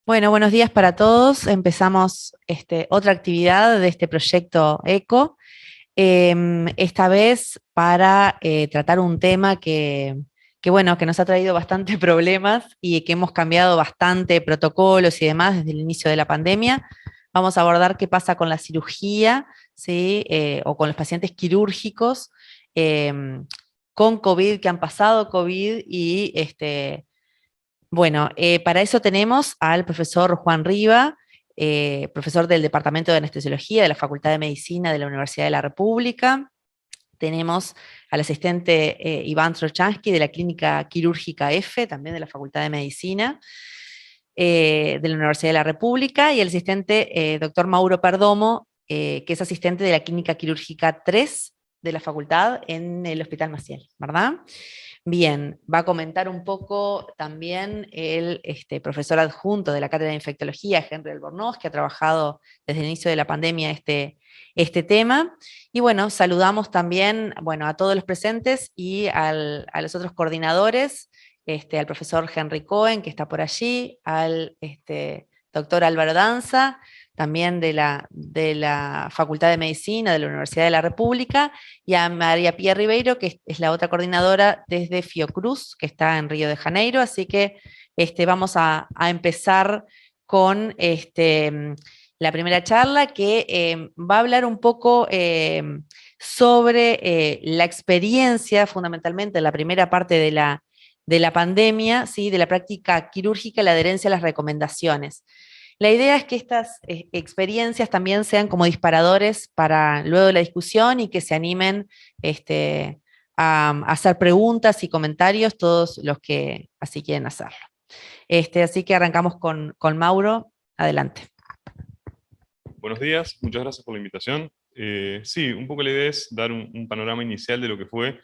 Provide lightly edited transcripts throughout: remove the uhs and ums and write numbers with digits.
Bueno, buenos días para todos. Empezamos otra actividad de este proyecto ECO, esta vez para tratar un tema bueno, que nos ha traído bastante problemas y que hemos cambiado bastante protocolos y demás desde el inicio de la pandemia. Vamos a abordar qué pasa con la cirugía, ¿sí? O con los pacientes quirúrgicos con COVID, que han pasado COVID y bueno, para eso tenemos al profesor Juan Riva, profesor del Departamento de Anestesiología de la Facultad de Medicina de la Universidad de la República. Tenemos al asistente Iván Trochansky de la Clínica Quirúrgica F, también de la Facultad de Medicina de la Universidad de la República, y el asistente doctor Mauro Perdomo, que es asistente de la Clínica Quirúrgica 3 de la facultad en el Hospital Maciel, ¿verdad? Bien, va a comentar un poco también el profesor adjunto de la Cátedra de Infectología, Henry Albornoz, que ha trabajado desde el inicio de la pandemia este tema. Y bueno, saludamos también bueno, a todos los presentes y a los otros coordinadores, al profesor Henry Cohen, que está por allí, al doctor Álvaro Danza, también de la Facultad de Medicina de la Universidad de la República, y a María Pía Ribeiro, que es la otra coordinadora desde Fiocruz, que está en Río de Janeiro. Así que vamos a empezar con la primera charla, que va a hablar un poco sobre la experiencia, fundamentalmente en la primera parte de la pandemia, ¿sí? De la práctica quirúrgica, la adherencia a las recomendaciones. La idea es que estas experiencias también sean como disparadores para luego de la discusión y que se animen a hacer preguntas y comentarios todos los que así quieren hacerlo. Así que arrancamos con Mauro. Adelante. Buenos días, muchas gracias por la invitación. Sí, un poco la idea es dar un panorama inicial de lo que fue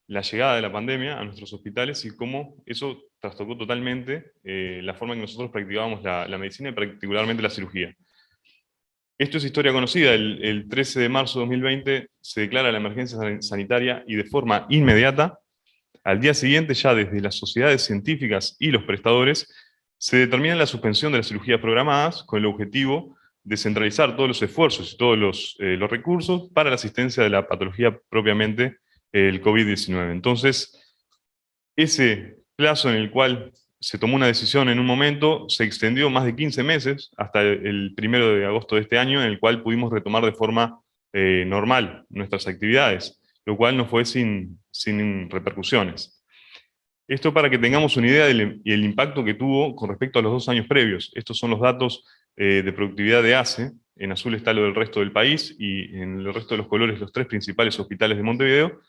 la llegada de la pandemia a nuestros hospitales y cómo eso trastocó totalmente la forma en que nosotros practicábamos la medicina y particularmente la cirugía. Esto es historia conocida. El 13 de marzo de 2020 se declara la emergencia sanitaria y de forma inmediata, al día siguiente, ya desde las sociedades científicas y los prestadores, se determina la suspensión de las cirugías programadas con el objetivo de centralizar todos los esfuerzos y todos los recursos para la asistencia de la patología propiamente, el COVID-19. Entonces, ese plazo en el cual se tomó una decisión en un momento se extendió más de 15 meses hasta el 1 de agosto de este año, en el cual pudimos retomar de forma normal nuestras actividades, lo cual no fue sin repercusiones. Esto para que tengamos una idea del impacto que tuvo con respecto a los 2 años previos. Estos son los datos de productividad de ACE. En azul está lo del resto del país y en el resto de los colores los 3 principales hospitales de Montevideo.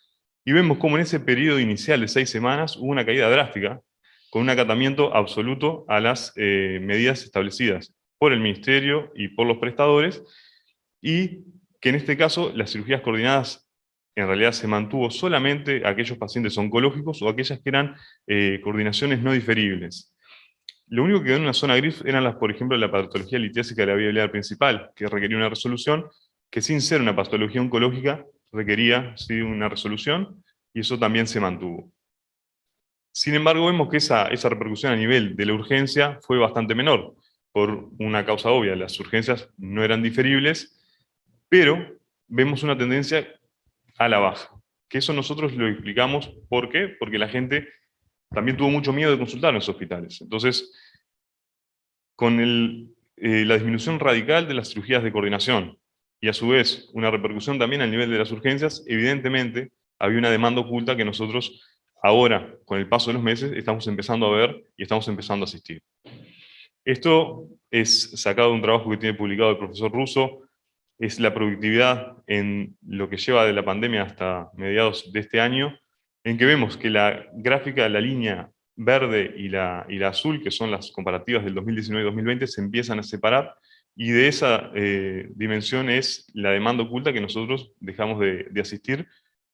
Y vemos cómo en ese periodo inicial de 6 semanas hubo una caída drástica, con un acatamiento absoluto a las medidas establecidas por el Ministerio y por los prestadores, y que en este caso las cirugías coordinadas en realidad se mantuvo solamente a aquellos pacientes oncológicos o aquellas que eran coordinaciones no diferibles. Lo único que quedó en una zona gris eran por ejemplo, la patología litiásica de la vía biliar principal, que requería una resolución, que sin ser una patología oncológica requería ¿sí? una resolución, y eso también se mantuvo. Sin embargo, vemos que esa repercusión a nivel de la urgencia fue bastante menor, por una causa obvia. Las urgencias no eran diferibles, pero vemos una tendencia a la baja. Que eso nosotros lo explicamos, ¿por qué? Porque la gente también tuvo mucho miedo de consultar en los hospitales. Entonces, con la disminución radical de las cirugías de coordinación y a su vez una repercusión también al nivel de las urgencias, evidentemente había una demanda oculta que nosotros ahora, con el paso de los meses, estamos empezando a ver y estamos empezando a asistir. Esto es sacado de un trabajo que tiene publicado el profesor Russo, es la productividad en lo que lleva de la pandemia hasta mediados de este año, en que vemos que la gráfica, la línea verde y la azul, que son las comparativas del 2019 y 2020, se empiezan a separar, y de esa dimensión es la demanda oculta que nosotros dejamos de asistir,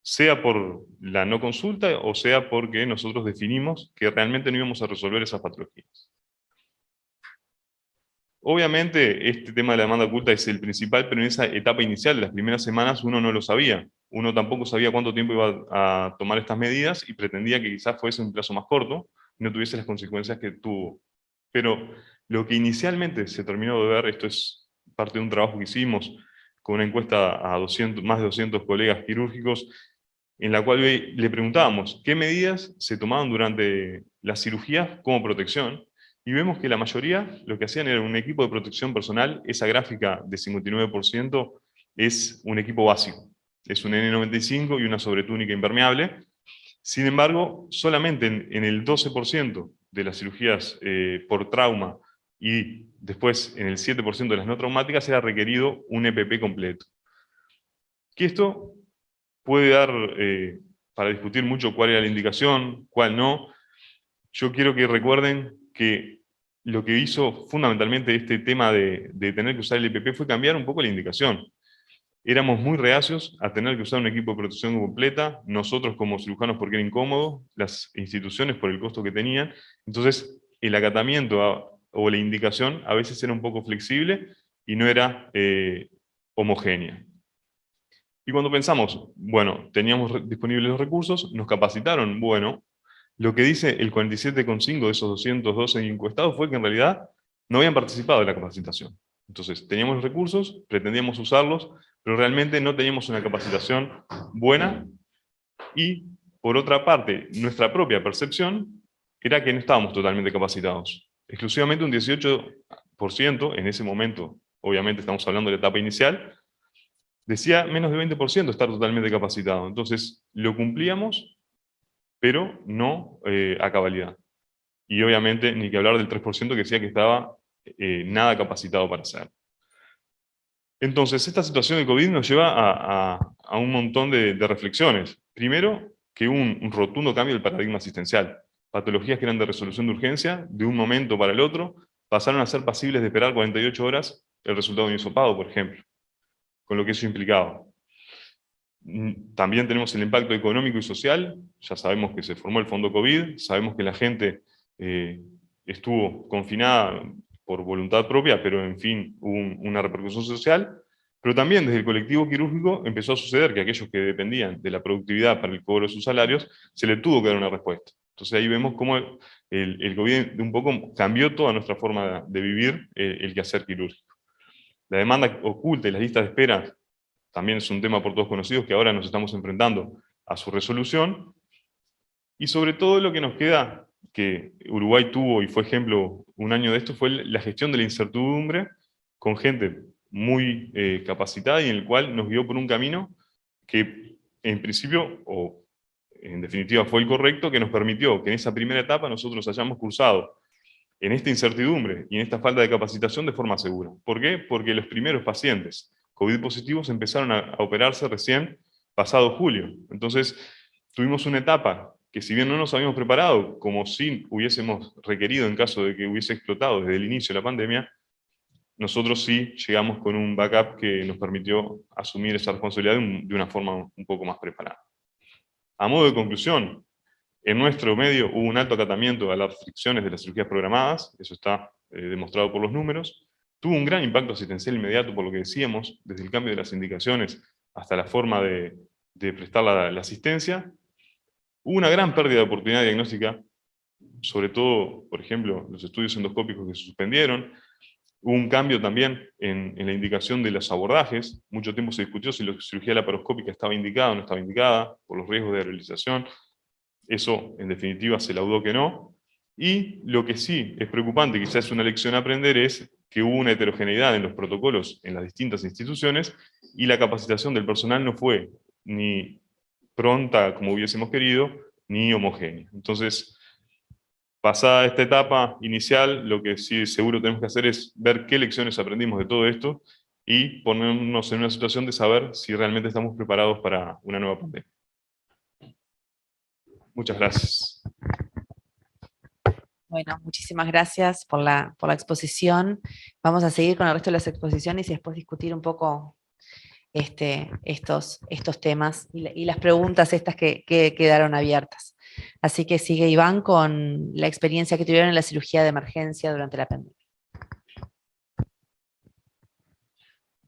sea por la no consulta o sea porque nosotros definimos que realmente no íbamos a resolver esas patologías. Obviamente, este tema de la demanda oculta es el principal, pero en esa etapa inicial, de las primeras semanas, uno no lo sabía. Uno tampoco sabía cuánto tiempo iba a tomar estas medidas y pretendía que quizás fuese un plazo más corto y no tuviese las consecuencias que tuvo. Pero lo que inicialmente se terminó de ver, esto es parte de un trabajo que hicimos con una encuesta a más de 200 colegas quirúrgicos, en la cual le preguntábamos qué medidas se tomaban durante la cirugía como protección, y vemos que la mayoría lo que hacían era un equipo de protección personal. Esa gráfica de 59% es un equipo básico, es un N95 y una sobretúnica impermeable. Sin embargo, solamente en el 12% de las cirugías por trauma y después en el 7% de las no traumáticas era requerido un EPP completo. Que esto puede dar para discutir mucho cuál era la indicación, cuál no. Yo quiero que recuerden que lo que hizo fundamentalmente este tema de tener que usar el EPP fue cambiar un poco la indicación. Éramos muy reacios a tener que usar un equipo de protección completa, nosotros como cirujanos porque era incómodo, las instituciones por el costo que tenían. Entonces, el acatamiento o la indicación a veces era un poco flexible y no era homogénea. Y cuando pensamos, bueno, teníamos disponibles los recursos, nos capacitaron, bueno, lo que dice el 47,5 de esos 212 encuestados fue que en realidad no habían participado de la capacitación. Entonces, teníamos los recursos, pretendíamos usarlos, pero realmente no teníamos una capacitación buena, y por otra parte, nuestra propia percepción era que no estábamos totalmente capacitados. Exclusivamente un 18% en ese momento, obviamente estamos hablando de la etapa inicial, decía menos de 20% estar totalmente capacitado. Entonces, lo cumplíamos, pero no a cabalidad. Y obviamente, ni que hablar del 3% que decía que estaba nada capacitado para hacerlo. Entonces, esta situación de COVID nos lleva a un montón de reflexiones. Primero, que hubo un rotundo cambio del paradigma asistencial. Patologías que eran de resolución de urgencia, de un momento para el otro, pasaron a ser pasibles de esperar 48 horas el resultado de un hisopado, por ejemplo, con lo que eso implicaba. También tenemos el impacto económico y social. Ya sabemos que se formó el fondo COVID, sabemos que la gente estuvo confinada por voluntad propia, pero en fin, hubo una repercusión social. Pero también desde el colectivo quirúrgico empezó a suceder que aquellos que dependían de la productividad para el cobro de sus salarios, se le tuvo que dar una respuesta. Entonces ahí vemos cómo el COVID de un poco cambió toda nuestra forma de vivir el quehacer quirúrgico. La demanda oculta y las listas de espera también es un tema por todos conocidos, que ahora nos estamos enfrentando a su resolución. Y sobre todo lo que nos queda, que Uruguay tuvo y fue ejemplo un año de esto, fue la gestión de la incertidumbre con gente muy capacitada, y en el cual nos guió por un camino que en principio, o en definitiva fue el correcto, que nos permitió que en esa primera etapa nosotros hayamos cursado en esta incertidumbre y en esta falta de capacitación de forma segura. ¿Por qué? Porque los primeros pacientes COVID positivos empezaron a operarse recién pasado julio. Entonces, tuvimos una etapa que, si bien no nos habíamos preparado, como si hubiésemos requerido en caso de que hubiese explotado desde el inicio de la pandemia, nosotros sí llegamos con un backup que nos permitió asumir esa responsabilidad de una forma un poco más preparada. A modo de conclusión, en nuestro medio hubo un alto acatamiento a las restricciones de las cirugías programadas, eso está demostrado por los números. Tuvo un gran impacto asistencial inmediato, por lo que decíamos, desde el cambio de las indicaciones hasta la forma de prestar la asistencia. Hubo una gran pérdida de oportunidad diagnóstica, sobre todo, por ejemplo, los estudios endoscópicos que se suspendieron. Hubo un cambio también en la indicación de los abordajes. Mucho tiempo se discutió si la cirugía laparoscópica estaba indicada o no estaba indicada, por los riesgos de realización. Eso, en definitiva, se laudó que no. Y lo que sí es preocupante, quizás es una lección a aprender, es que hubo una heterogeneidad en los protocolos en las distintas instituciones, y la capacitación del personal no fue ni pronta como hubiésemos querido, ni homogénea. Entonces, pasada esta etapa inicial, lo que sí seguro tenemos que hacer es ver qué lecciones aprendimos de todo esto y ponernos en una situación de saber si realmente estamos preparados para una nueva pandemia. Muchas gracias. Bueno, muchísimas gracias por la exposición. Vamos a seguir con el resto de las exposiciones y después discutir un poco estos temas y las preguntas estas que quedaron abiertas. Así que sigue Iván con la experiencia que tuvieron en la cirugía de emergencia durante la pandemia.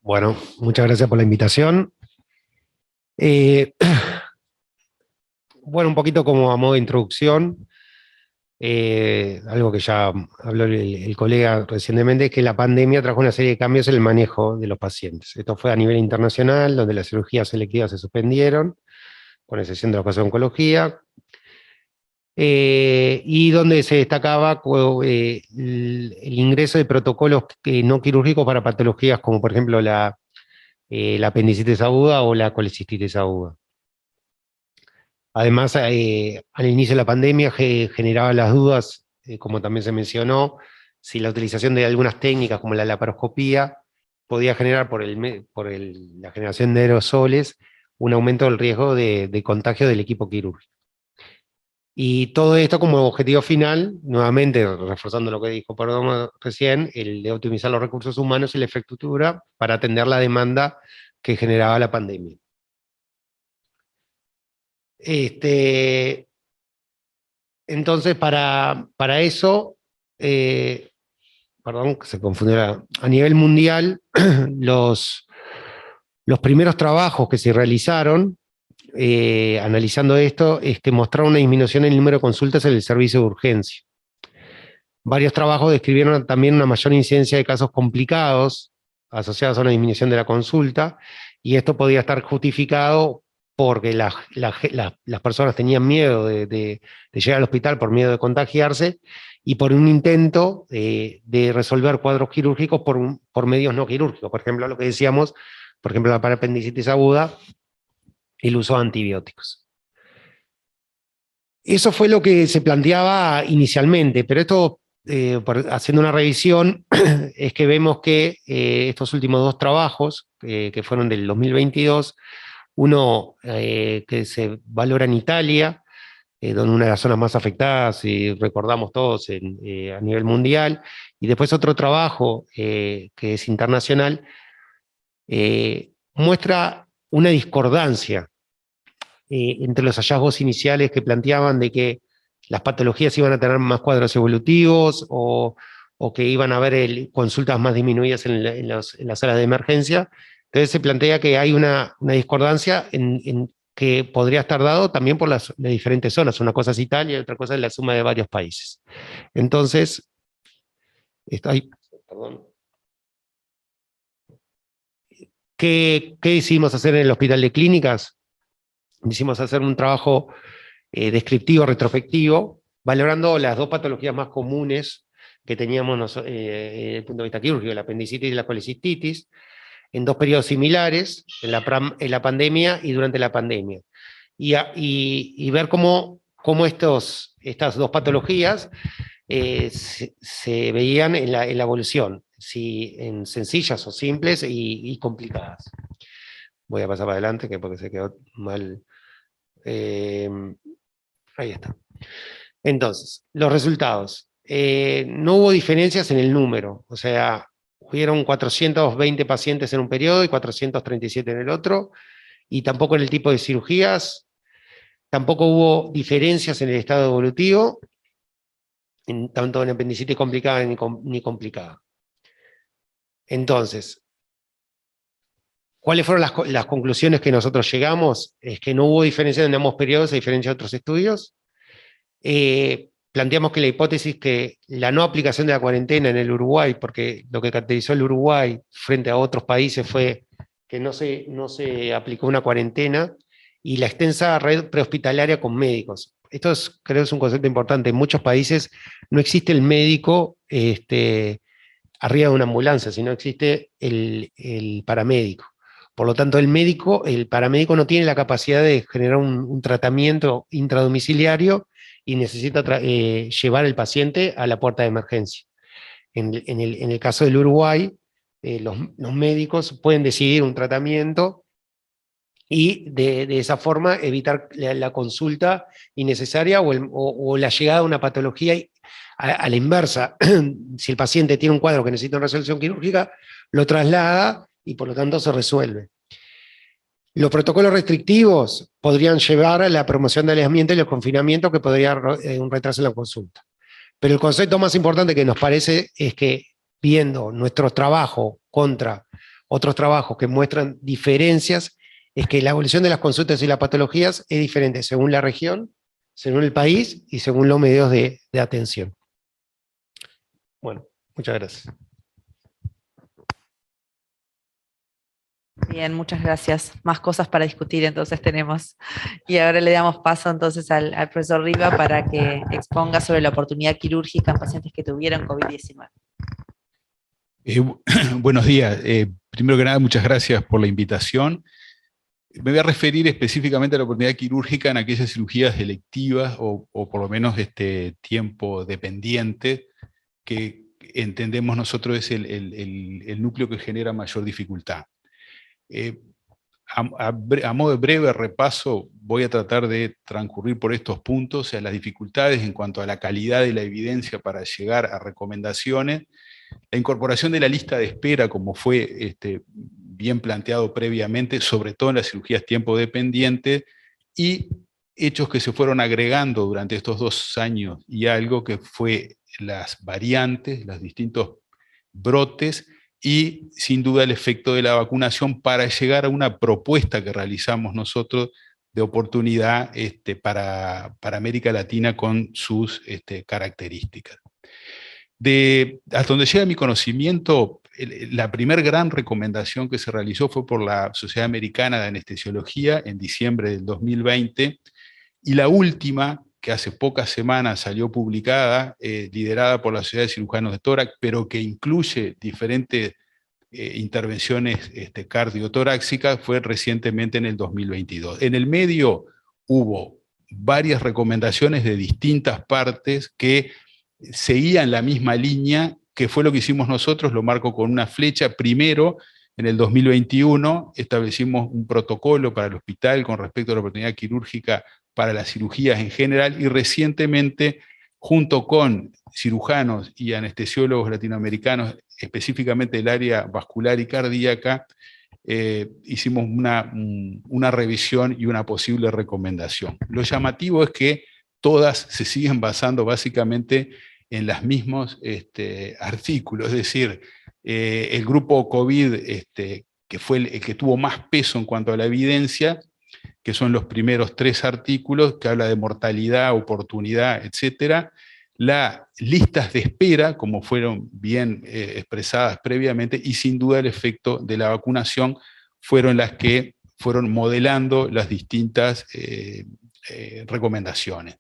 Bueno, muchas gracias por la invitación. Bueno, un poquito como a modo de introducción, algo que ya habló el colega recientemente, es que la pandemia trajo una serie de cambios en el manejo de los pacientes. Esto fue a nivel internacional, donde las cirugías selectivas se suspendieron, con excepción de los casos de oncología, y donde se destacaba el ingreso de protocolos no quirúrgicos para patologías como por ejemplo la apendicitis aguda o la colecistitis aguda. Además, al inicio de la pandemia generaba las dudas, como también se mencionó, si la utilización de algunas técnicas como la laparoscopía podía generar la generación de aerosoles un aumento del riesgo de contagio del equipo quirúrgico. Y todo esto como objetivo final, nuevamente reforzando lo que dijo Perdón recién, el de optimizar los recursos humanos y la infraestructura para atender la demanda que generaba la pandemia. Entonces, para eso, perdón, se confundió, a nivel mundial, los primeros trabajos que se realizaron, analizando esto, mostraron una disminución en el número de consultas en el servicio de urgencia. Varios trabajos describieron también una mayor incidencia de casos complicados asociados a una disminución de la consulta, y esto podía estar justificado porque las personas tenían miedo de llegar al hospital por miedo de contagiarse, y por un intento de resolver cuadros quirúrgicos por medios no quirúrgicos. Por ejemplo, lo que decíamos, por ejemplo, para apendicitis aguda, el uso de antibióticos. Eso fue lo que se planteaba inicialmente, pero esto, haciendo una revisión, es que vemos que estos últimos dos trabajos, que fueron del 2022, uno que se valora en Italia, donde una de las zonas más afectadas, si recordamos todos, a nivel mundial, y después otro trabajo que es internacional, muestra una discordancia entre los hallazgos iniciales que planteaban de que las patologías iban a tener más cuadros evolutivos o que iban a haber consultas más disminuidas en las salas de emergencia. Entonces se plantea que hay una discordancia que podría estar dado también por las diferentes zonas. Una cosa es Italia y otra cosa es la suma de varios países. Entonces, ¿qué decidimos hacer en el Hospital de Clínicas? Decidimos hacer un trabajo descriptivo, retrospectivo, valorando las dos patologías más comunes que teníamos desde el punto de vista quirúrgico, la apendicitis y la colecistitis, en dos periodos similares, en la pandemia y durante la pandemia. Y ver cómo estas dos patologías se veían en la evolución, si en sencillas o simples y complicadas. Voy a pasar para adelante, porque se quedó mal. Ahí está. Entonces, los resultados. No hubo diferencias en el número, o sea, hubieron 420 pacientes en un periodo y 437 en el otro, y tampoco en el tipo de cirugías, tampoco hubo diferencias en el estado evolutivo, tanto en apendicitis complicada ni complicada. Entonces, ¿cuáles fueron las conclusiones que nosotros llegamos? Es que no hubo diferencia en ambos periodos, a diferencia de otros estudios. Planteamos que la hipótesis que la no aplicación de la cuarentena en el Uruguay, porque lo que caracterizó el Uruguay frente a otros países fue que no se aplicó una cuarentena, y la extensa red prehospitalaria con médicos. Esto creo es un concepto importante. En muchos países no existe el médico arriba de una ambulancia, sino existe el paramédico. Por lo tanto, el paramédico no tiene la capacidad de generar un tratamiento intradomiciliario y necesita llevar al paciente a la puerta de emergencia. En el caso del Uruguay, los médicos pueden decidir un tratamiento y de esa forma evitar la consulta innecesaria o la llegada a una patología a la inversa. Si el paciente tiene un cuadro que necesita una resolución quirúrgica, lo traslada y por lo tanto se resuelve. Los protocolos restrictivos podrían llevar a la promoción del aislamiento y los confinamientos, que podría un retraso en la consulta. Pero el concepto más importante que nos parece es que, viendo nuestro trabajo contra otros trabajos que muestran diferencias, es que la evolución de las consultas y las patologías es diferente según la región según el país y según los medios de atención. Bueno, muchas gracias. Bien, muchas gracias. Más cosas para discutir entonces tenemos. Y ahora le damos paso entonces al profesor Riva para que exponga sobre la oportunidad quirúrgica en pacientes que tuvieron COVID-19. Buenos días. Primero que nada, muchas gracias por la invitación. Me voy a referir específicamente a la oportunidad quirúrgica en aquellas cirugías electivas o por lo menos tiempo dependiente, que entendemos nosotros es el núcleo que genera mayor dificultad. A modo de breve repaso, voy a tratar de transcurrir por estos puntos, o sea, las dificultades en cuanto a la calidad de la evidencia para llegar a recomendaciones, la incorporación de la lista de espera, como fue bien planteado previamente, sobre todo en las cirugías tiempo dependientes, y hechos que se fueron agregando durante estos 2 años y algo, que fue las variantes, los distintos brotes, y sin duda el efecto de la vacunación para llegar a una propuesta que realizamos nosotros de oportunidad para América Latina con sus características. Hasta donde llega mi conocimiento, la primera gran recomendación que se realizó fue por la Sociedad Americana de Anestesiología en diciembre del 2020, y la última, que hace pocas semanas salió publicada, liderada por la Sociedad de Cirujanos de Tórax, pero que incluye diferentes intervenciones cardiotoráxicas, fue recientemente en el 2022. En el medio hubo varias recomendaciones de distintas partes que seguían la misma línea, que fue lo que hicimos nosotros. Lo marco con una flecha. Primero, en el 2021, establecimos un protocolo para el hospital con respecto a la oportunidad quirúrgica para las cirugías en general, y recientemente, junto con cirujanos y anestesiólogos latinoamericanos, específicamente del área vascular y cardíaca, hicimos una revisión y una posible recomendación. Lo llamativo es que todas se siguen basando básicamente en los mismos artículos, es decir, el grupo COVID, que fue el que tuvo más peso en cuanto a la evidencia, que son los primeros 3 artículos, que habla de mortalidad, oportunidad, etcétera. Las listas de espera, como fueron bien expresadas previamente, y sin duda el efecto de la vacunación, fueron las que fueron modelando las distintas recomendaciones.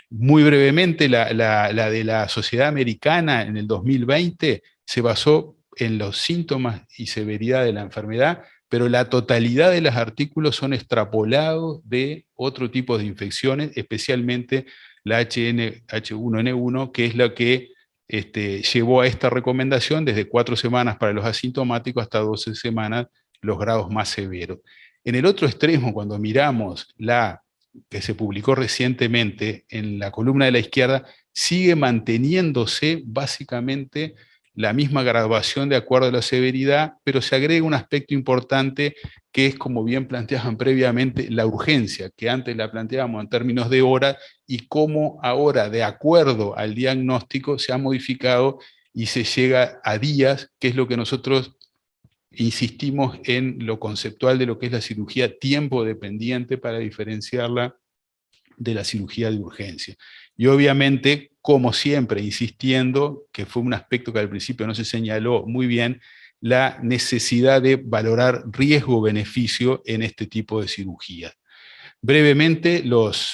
Muy brevemente, la de la Sociedad Americana en el 2020 se basó en los síntomas y severidad de la enfermedad, pero la totalidad de los artículos son extrapolados de otro tipo de infecciones, especialmente la H1N1, que es la que llevó a esta recomendación desde 4 semanas para los asintomáticos hasta 12 semanas los grados más severos. En el otro extremo, cuando miramos la que se publicó recientemente en la columna de la izquierda, sigue manteniéndose básicamente la misma graduación de acuerdo a la severidad, pero se agrega un aspecto importante, que es, como bien planteaban previamente, la urgencia, que antes la planteábamos en términos de horas, y cómo ahora, de acuerdo al diagnóstico, se ha modificado y se llega a días, que es lo que nosotros insistimos en lo conceptual de lo que es la cirugía tiempo dependiente, para diferenciarla de la cirugía de urgencia. Y obviamente, como siempre, insistiendo, que fue un aspecto que al principio no se señaló muy bien, la necesidad de valorar riesgo-beneficio en este tipo de cirugías. Brevemente,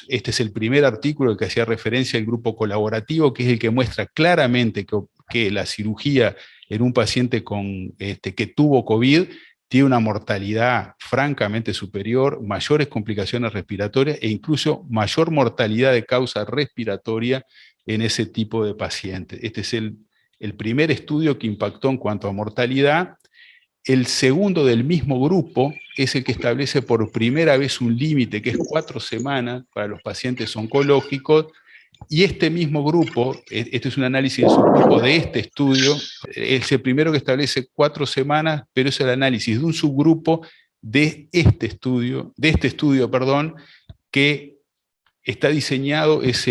este es el primer artículo al que hacía referencia el grupo colaborativo, que es el que muestra claramente que la cirugía en un paciente que tuvo COVID tiene una mortalidad francamente superior, mayores complicaciones respiratorias e incluso mayor mortalidad de causa respiratoria en ese tipo de pacientes. Este es el primer estudio que impactó en cuanto a mortalidad. El segundo del mismo grupo es el que establece por primera vez un límite, que es 4 semanas para los pacientes oncológicos, y este mismo grupo, este es un análisis de subgrupo de este estudio, es el primero que establece 4 semanas, pero es el análisis de un subgrupo de este estudio, que está diseñado, es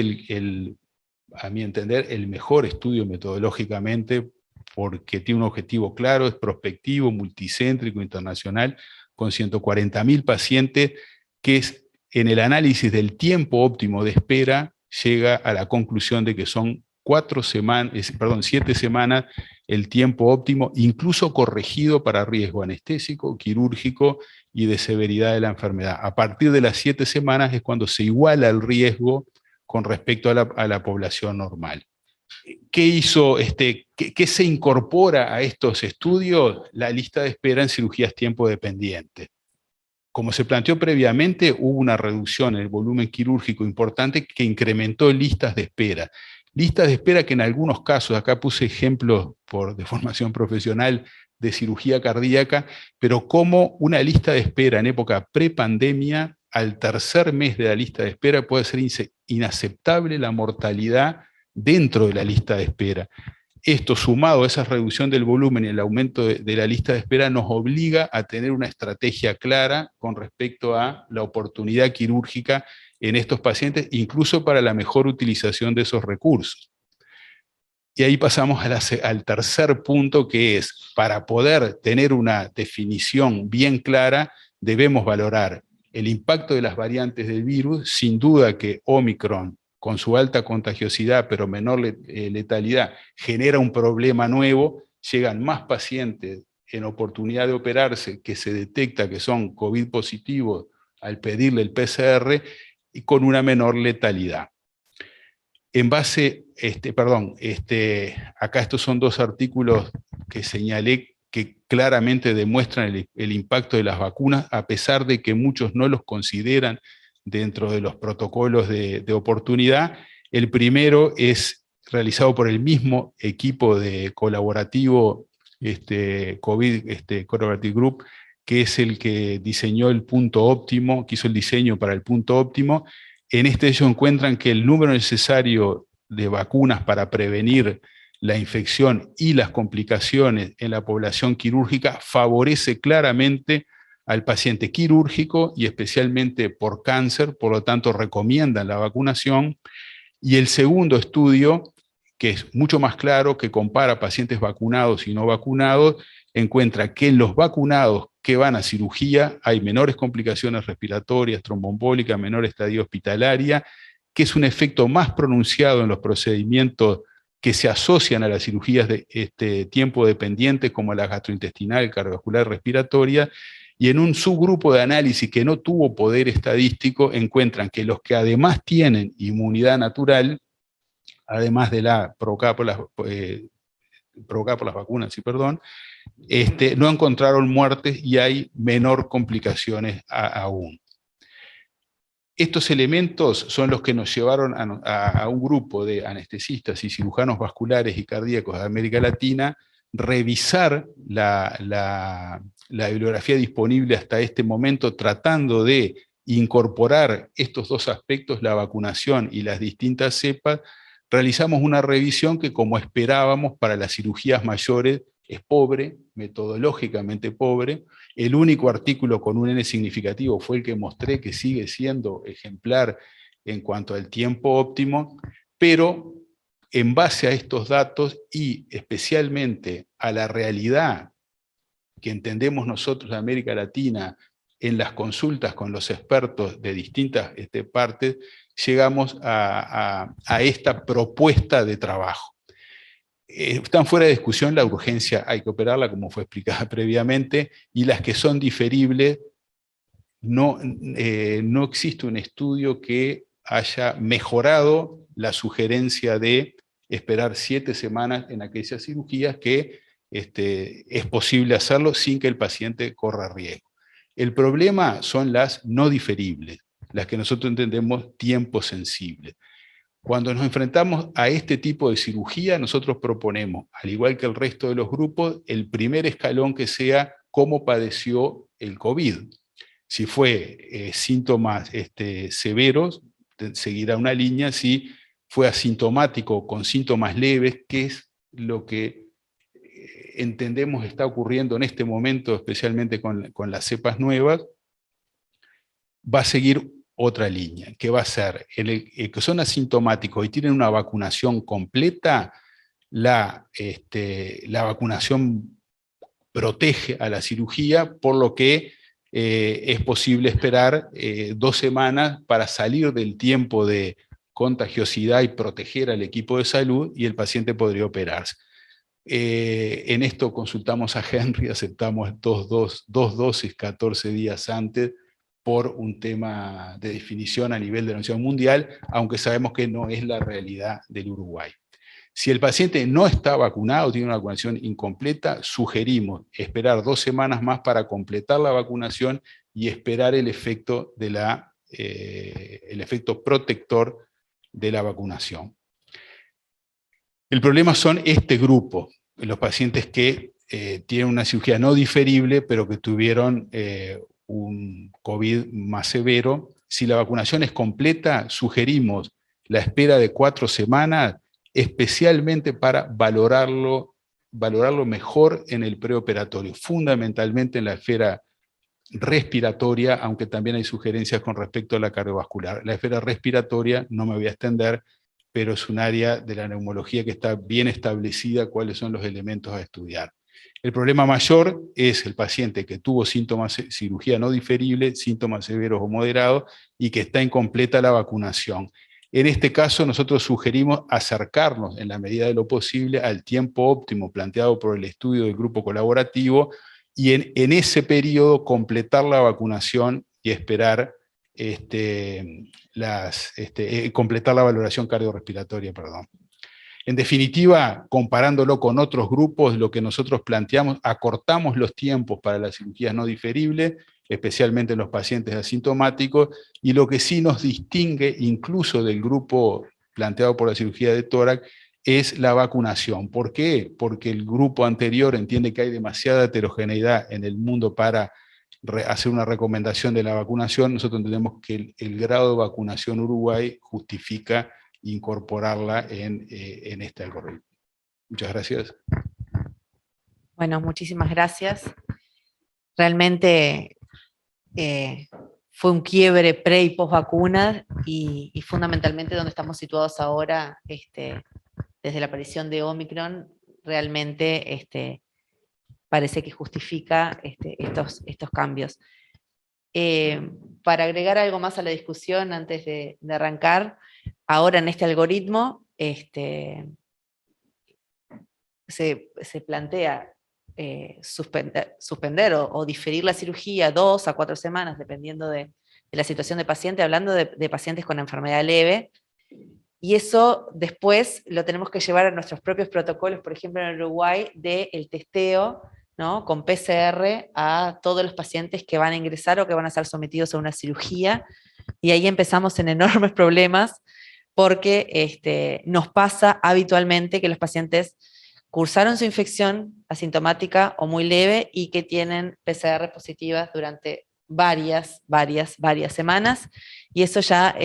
a mi entender, el mejor estudio metodológicamente, porque tiene un objetivo claro, es prospectivo, multicéntrico, internacional, con 140.000 pacientes, que en el análisis del tiempo óptimo de espera, llega a la conclusión de que son 7 semanas el tiempo óptimo, incluso corregido para riesgo anestésico, quirúrgico y de severidad de la enfermedad. A partir de las 7 semanas es cuando se iguala el riesgo con respecto a la población normal. ¿Qué hizo, qué se incorpora a estos estudios? La lista de espera en cirugías tiempo dependiente. Como se planteó previamente, hubo una reducción en el volumen quirúrgico importante que incrementó listas de espera. Listas de espera que en algunos casos, acá puse ejemplos de formación profesional de cirugía cardíaca, pero como una lista de espera en época prepandemia, al tercer mes de la lista de espera puede ser inaceptable la mortalidad dentro de la lista de espera. Esto, sumado a esa reducción del volumen y el aumento de la lista de espera, nos obliga a tener una estrategia clara con respecto a la oportunidad quirúrgica en estos pacientes, incluso para la mejor utilización de esos recursos. Y ahí pasamos al tercer punto, que es, para poder tener una definición bien clara, debemos valorar el impacto de las variantes del virus. Sin duda que Omicron, con su alta contagiosidad pero menor letalidad, genera un problema nuevo. Llegan más pacientes en oportunidad de operarse que se detecta que son COVID positivos al pedirle el PCR y con una menor letalidad. En base, acá estos son 2 artículos que señalé que claramente demuestran el impacto de las vacunas, a pesar de que muchos no los consideran dentro de los protocolos de oportunidad. El primero es realizado por el mismo equipo de colaborativo COVID Collaborative Group, que es el que diseñó el punto óptimo, que hizo el diseño para el punto óptimo. En ellos encuentran que el número necesario de vacunas para prevenir la infección y las complicaciones en la población quirúrgica favorece claramente al paciente quirúrgico y especialmente por cáncer, por lo tanto recomiendan la vacunación. Y el segundo estudio, que es mucho más claro, que compara pacientes vacunados y no vacunados, encuentra que en los vacunados que van a cirugía hay menores complicaciones respiratorias, tromboembólicas, menor estadia hospitalaria, que es un efecto más pronunciado en los procedimientos que se asocian a las cirugías de tiempo dependiente, como la gastrointestinal, cardiovascular, respiratoria, y en un subgrupo de análisis que no tuvo poder estadístico, encuentran que los que además tienen inmunidad natural, además de la provocada por las vacunas, no encontraron muertes y hay menor complicaciones aún. Estos elementos son los que nos llevaron a un grupo de anestesistas y cirujanos vasculares y cardíacos de América Latina revisar la bibliografía disponible hasta este momento, tratando de incorporar estos 2 aspectos, la vacunación y las distintas cepas. Realizamos una revisión que, como esperábamos, para las cirugías mayores es pobre, metodológicamente pobre. El único artículo con un N significativo fue el que mostré, que sigue siendo ejemplar en cuanto al tiempo óptimo, pero en base a estos datos y especialmente a la realidad que entendemos nosotros de América Latina en las consultas con los expertos de distintas partes, llegamos a esta propuesta de trabajo. Están fuera de discusión la urgencia, hay que operarla como fue explicada previamente, y las que son diferibles, no existe un estudio que haya mejorado la sugerencia de esperar 7 semanas en aquellas cirugías que es posible hacerlo sin que el paciente corra riesgo. El problema son las no diferibles, las que nosotros entendemos tiempo sensible. Cuando nos enfrentamos a este tipo de cirugía, nosotros proponemos, al igual que el resto de los grupos, el primer escalón que sea cómo padeció el COVID. Si fue síntomas severos, seguirá una línea. Si fue asintomático con síntomas leves, que es lo que entendemos está ocurriendo en este momento, especialmente con las cepas nuevas, va a seguir otra línea, que va a ser, el que son asintomáticos y tienen una vacunación completa, la vacunación protege a la cirugía, por lo que es posible esperar 2 semanas para salir del tiempo de contagiosidad y proteger al equipo de salud, y el paciente podría operarse. En esto consultamos a Henry, aceptamos dos dosis 14 días antes por un tema de definición a nivel de la Organización Mundial, aunque sabemos que no es la realidad del Uruguay. Si el paciente no está vacunado, tiene una vacunación incompleta, sugerimos esperar 2 semanas más para completar la vacunación y esperar el efecto, el efecto protector de la vacunación. El problema son este grupo, los pacientes que tienen una cirugía no diferible, pero que tuvieron un COVID más severo. Si la vacunación es completa, sugerimos la espera de 4 semanas, especialmente para valorarlo mejor en el preoperatorio, fundamentalmente en la esfera respiratoria, aunque también hay sugerencias con respecto a la cardiovascular. La esfera respiratoria, no me voy a extender, pero es un área de la neumología que está bien establecida cuáles son los elementos a estudiar. El problema mayor es el paciente que tuvo síntomas, cirugía no diferible, síntomas severos o moderados, y que está incompleta la vacunación. En este caso, nosotros sugerimos acercarnos en la medida de lo posible al tiempo óptimo planteado por el estudio del grupo colaborativo, y en ese periodo completar la vacunación y esperar completar la valoración cardiorrespiratoria, perdón. En definitiva, comparándolo con otros grupos, lo que nosotros planteamos, acortamos los tiempos para las cirugías no diferibles, especialmente en los pacientes asintomáticos, y lo que sí nos distingue incluso del grupo planteado por la cirugía de tórax es la vacunación. ¿Por qué? Porque el grupo anterior entiende que hay demasiada heterogeneidad en el mundo para hacer una recomendación de la vacunación. Nosotros entendemos que el grado de vacunación Uruguay justifica incorporarla en este algoritmo. Muchas gracias. Bueno, muchísimas gracias. Realmente fue un quiebre pre y post vacunas, y fundamentalmente donde estamos situados ahora, desde la aparición de Omicron, realmente parece que justifica estos cambios. Para agregar algo más a la discusión antes de arrancar, ahora en este algoritmo se plantea suspender o diferir la cirugía 2 a 4 semanas, dependiendo de la situación de paciente, hablando de pacientes con enfermedad leve, y eso después lo tenemos que llevar a nuestros propios protocolos, por ejemplo en Uruguay, del testeo, ¿no?, con PCR a todos los pacientes que van a ingresar o que van a ser sometidos a una cirugía, y ahí empezamos en enormes problemas, porque nos pasa habitualmente que los pacientes cursaron su infección asintomática o muy leve y que tienen PCR positivas durante varias semanas, y eso ya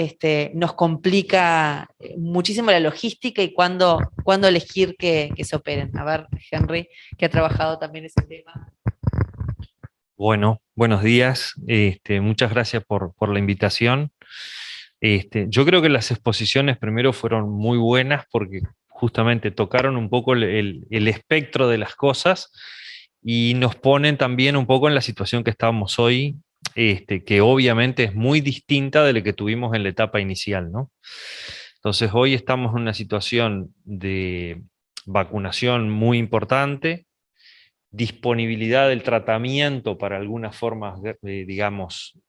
nos complica muchísimo la logística y cuándo elegir que se operen. A ver, Henry, que ha trabajado también ese tema. Bueno, buenos días. Muchas gracias por la invitación. Yo creo que las exposiciones primero fueron muy buenas porque justamente tocaron un poco el espectro de las cosas y nos ponen también un poco en la situación que estábamos hoy, que obviamente es muy distinta de la que tuvimos en la etapa inicial, ¿no? Entonces hoy estamos en una situación de vacunación muy importante, disponibilidad del tratamiento para algunas formas, digamos,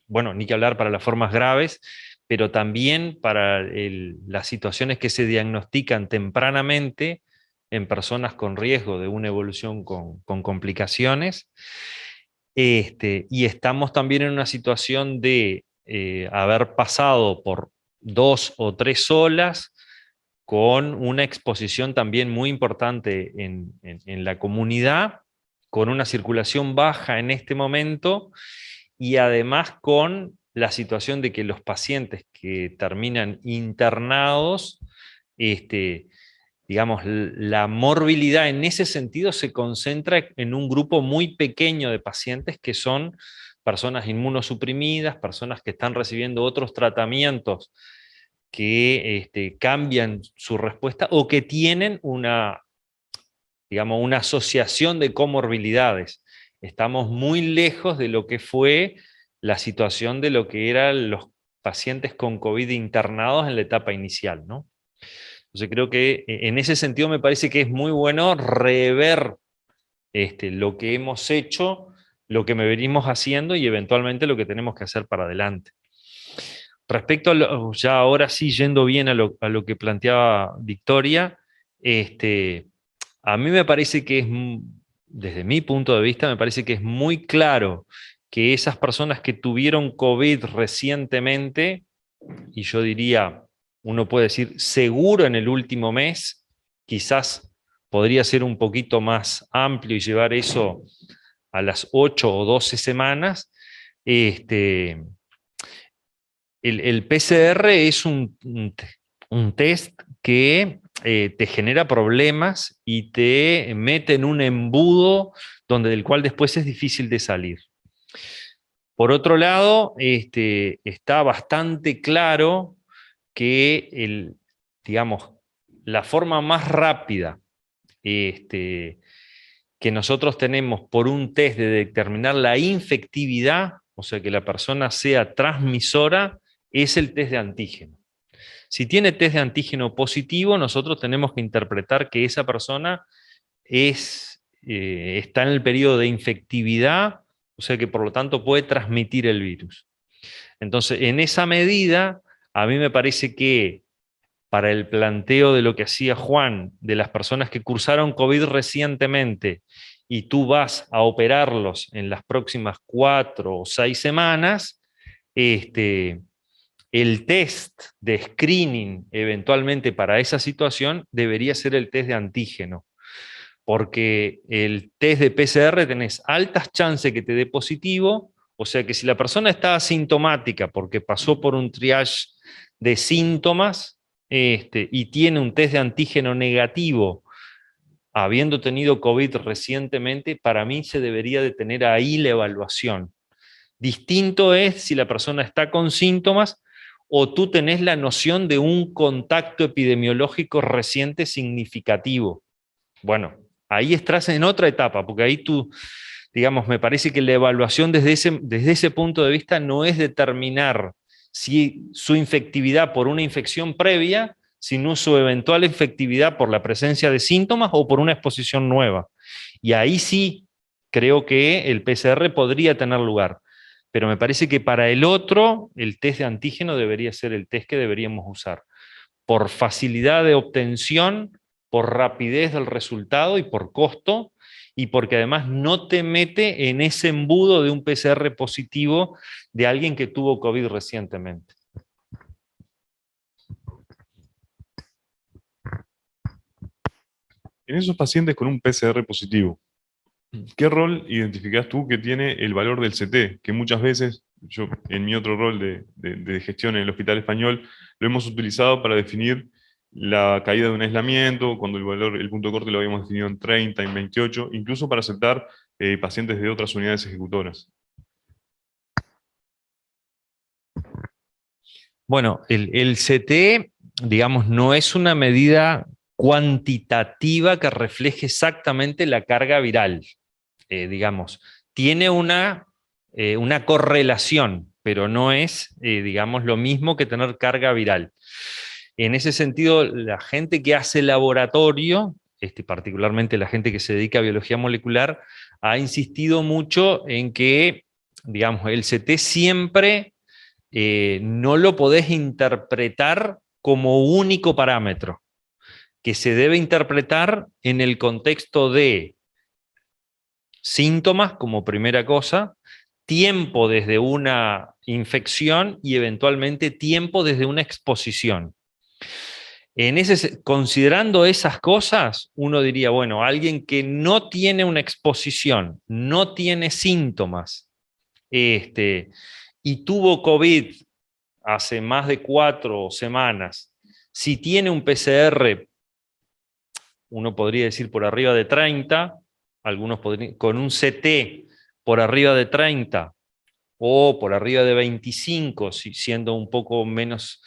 bueno, ni que hablar para las formas graves, pero también para las situaciones que se diagnostican tempranamente en personas con riesgo de una evolución con complicaciones. Y estamos también en una situación de haber pasado por 2 o 3 olas, con una exposición también muy importante en la comunidad, con una circulación baja en este momento, y además con la situación de que los pacientes que terminan internados, digamos, la morbilidad en ese sentido se concentra en un grupo muy pequeño de pacientes que son personas inmunosuprimidas, personas que están recibiendo otros tratamientos que cambian su respuesta o que tienen digamos, una asociación de comorbilidades. Estamos muy lejos de lo que fue la situación de lo que eran los pacientes con COVID internados en la etapa inicial, ¿no? Entonces creo que en ese sentido me parece que es muy bueno rever lo que hemos hecho, lo que me venimos haciendo y eventualmente lo que tenemos que hacer para adelante. Respecto a ya ahora sí, yendo bien a lo que planteaba Victoria, a mí me parece que es, desde mi punto de vista, me parece que es muy claro que esas personas que tuvieron COVID recientemente, y yo diría, uno puede decir seguro en el último mes, quizás podría ser un poquito más amplio y llevar eso a las 8 o 12 semanas, el PCR es un test que te genera problemas y te mete en un embudo del cual después es difícil de salir. Por otro lado, está bastante claro que digamos, la forma más rápida que nosotros tenemos por un test de determinar la infectividad, o sea, que la persona sea transmisora, es el test de antígeno. Si tiene test de antígeno positivo, nosotros tenemos que interpretar que esa persona está en el periodo de infectividad, o sea que por lo tanto puede transmitir el virus. Entonces, en esa medida, a mí me parece que para el planteo de lo que hacía Juan, de las personas que cursaron COVID recientemente, y tú vas a operarlos en las próximas 4 o 6 semanas, el test de screening eventualmente para esa situación debería ser el test de antígeno, porque el test de PCR tenés altas chances que te dé positivo, o sea que si la persona está asintomática porque pasó por un triage de síntomas y tiene un test de antígeno negativo, habiendo tenido COVID recientemente, para mí se debería de tener ahí la evaluación. Distinto es si la persona está con síntomas o tú tenés la noción de un contacto epidemiológico reciente significativo. Bueno, ahí estás en otra etapa, porque ahí tú, digamos, me parece que la evaluación desde ese punto de vista no es determinar si su infectividad por una infección previa, sino su eventual infectividad por la presencia de síntomas o por una exposición nueva. Y ahí sí creo que el PCR podría tener lugar. Pero me parece que para el otro, el test de antígeno debería ser el test que deberíamos usar, por facilidad de obtención, por rapidez del resultado y por costo, y porque además no te mete en ese embudo de un PCR positivo de alguien que tuvo COVID recientemente. En esos pacientes con un PCR positivo, ¿qué rol identificás tú que tiene el valor del CT? Que muchas veces, yo en mi otro rol de gestión en el Hospital Español, lo hemos utilizado para definir la caída de un aislamiento, cuando el punto de corte lo habíamos definido en 30, en 28, incluso para aceptar pacientes de otras unidades ejecutoras. Bueno, el CT, digamos, no es una medida cuantitativa que refleje exactamente la carga viral. Digamos, tiene una correlación, pero no es, digamos, lo mismo que tener carga viral. En ese sentido, la gente que hace laboratorio, particularmente la gente que se dedica a biología molecular, ha insistido mucho en que, digamos, el CT siempre no lo podés interpretar como único parámetro, que se debe interpretar en el contexto de síntomas como primera cosa, tiempo desde una infección y eventualmente tiempo desde una exposición. Considerando esas cosas, uno diría, bueno, alguien que no tiene una exposición, no tiene síntomas, y tuvo COVID hace más de 4 semanas, si tiene un PCR, uno podría decir por arriba de 30, algunos podrían, con un CT por arriba de 30 o por arriba de 25, siendo un poco menos,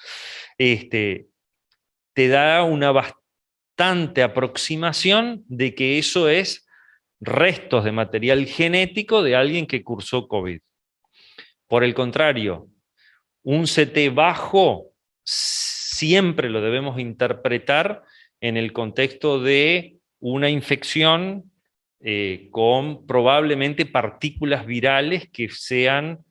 te da una bastante aproximación de que eso es restos de material genético de alguien que cursó COVID. Por el contrario, un CT bajo siempre lo debemos interpretar en el contexto de una infección con probablemente partículas virales que sean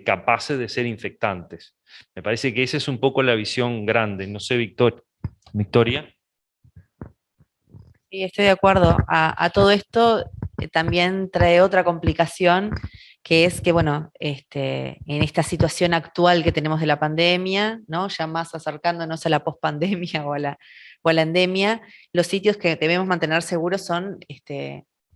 capaces de ser infectantes. Me parece que esa es un poco la visión grande. No sé, Victoria. Sí, estoy de acuerdo. A todo esto también trae otra complicación, que es que, bueno, en esta situación actual que tenemos de la pandemia, ¿no? Ya más acercándonos a la pospandemia o a la endemia, los sitios que debemos mantener seguros son